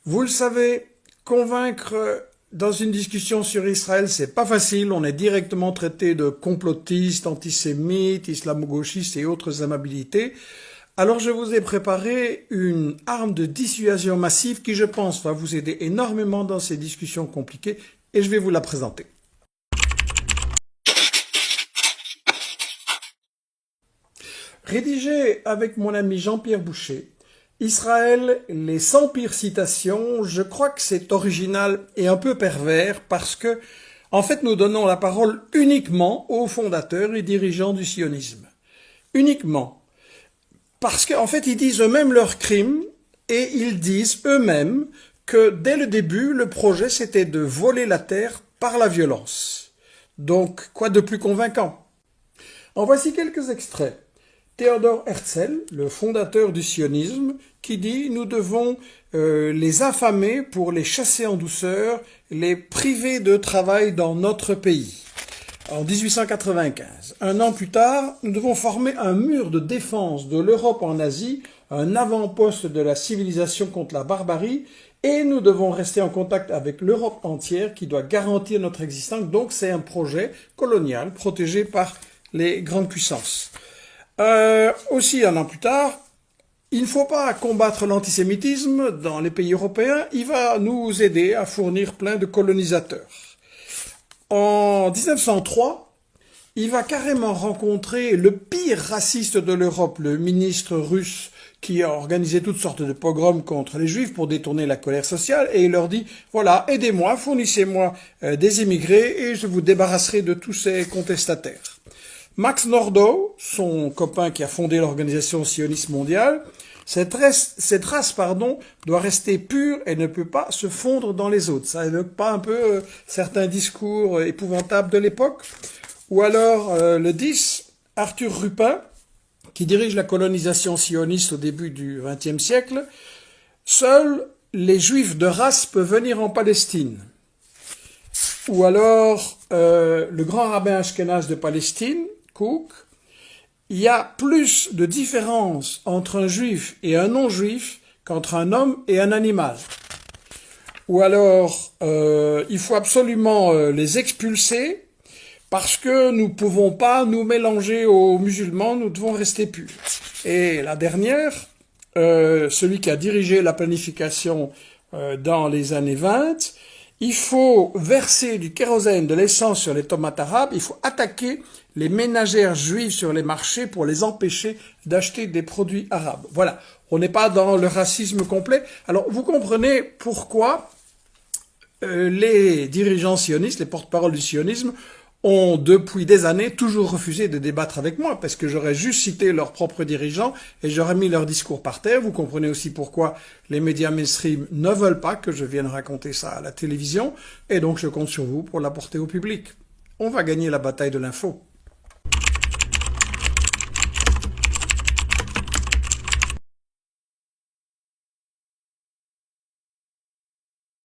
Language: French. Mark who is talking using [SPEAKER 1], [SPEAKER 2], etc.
[SPEAKER 1] Vous le savez, convaincre dans une discussion sur Israël, c'est pas facile. On est directement traité de complotiste, antisémite, islamo-gauchiste et autres amabilités. Alors je vous ai préparé une arme de dissuasion massive qui, je pense, va vous aider énormément dans ces discussions compliquées et je vais vous la présenter. Rédigé avec mon ami Jean-Pierre Boucher, Israël, les 100 pires citations, je crois que c'est original et un peu pervers parce que, en fait, nous donnons la parole uniquement aux fondateurs et dirigeants du sionisme. Uniquement. Parce qu'en fait, ils disent eux-mêmes leurs crimes et ils disent eux-mêmes que dès le début, le projet c'était de voler la terre par la violence. Donc, quoi de plus convaincant? En voici quelques extraits. Theodor Herzl, le fondateur du sionisme, qui dit « Nous devons les affamer pour les chasser en douceur, les priver de travail dans notre pays ». En 1895, un an plus tard, nous devons former un mur de défense de l'Europe en Asie, un avant-poste de la civilisation contre la barbarie, et nous devons rester en contact avec l'Europe entière qui doit garantir notre existence. Donc c'est un projet colonial protégé par les grandes puissances. Aussi, un an plus tard, il ne faut pas combattre l'antisémitisme dans les pays européens, il va nous aider à fournir plein de colonisateurs. En 1903, il va carrément rencontrer le pire raciste de l'Europe, le ministre russe qui a organisé toutes sortes de pogroms contre les juifs pour détourner la colère sociale, et il leur dit « Voilà, aidez-moi, fournissez-moi des immigrés et je vous débarrasserai de tous ces contestataires ». Max Nordau, son copain qui a fondé l'organisation sioniste mondiale, cette race, doit rester pure et ne peut pas se fondre dans les autres. Ça évoque pas un peu certains discours épouvantables de l'époque? Ou alors le 10, Arthur Rupin, qui dirige la colonisation sioniste au début du XXe siècle, seuls les juifs de race peuvent venir en Palestine. Ou alors le grand rabbin ashkénaze de Palestine, Cook, il y a plus de différence entre un juif et un non-juif qu'entre un homme et un animal. Ou alors, il faut absolument les expulser parce que nous ne pouvons pas nous mélanger aux musulmans, nous devons rester purs. Et la dernière, celui qui a dirigé la planification dans les années 20, il faut verser du kérosène, de l'essence sur les tomates arabes, il faut attaquer les ménagères juives sur les marchés pour les empêcher d'acheter des produits arabes. Voilà, on n'est pas dans le racisme complet. Alors vous comprenez pourquoi les dirigeants sionistes, les porte-parole du sionisme, ont depuis des années toujours refusé de débattre avec moi, parce que j'aurais juste cité leurs propres dirigeants et j'aurais mis leur discours par terre. Vous comprenez aussi pourquoi les médias mainstream ne veulent pas que je vienne raconter ça à la télévision, et donc je compte sur vous pour l'apporter au public. On va gagner la bataille de l'info.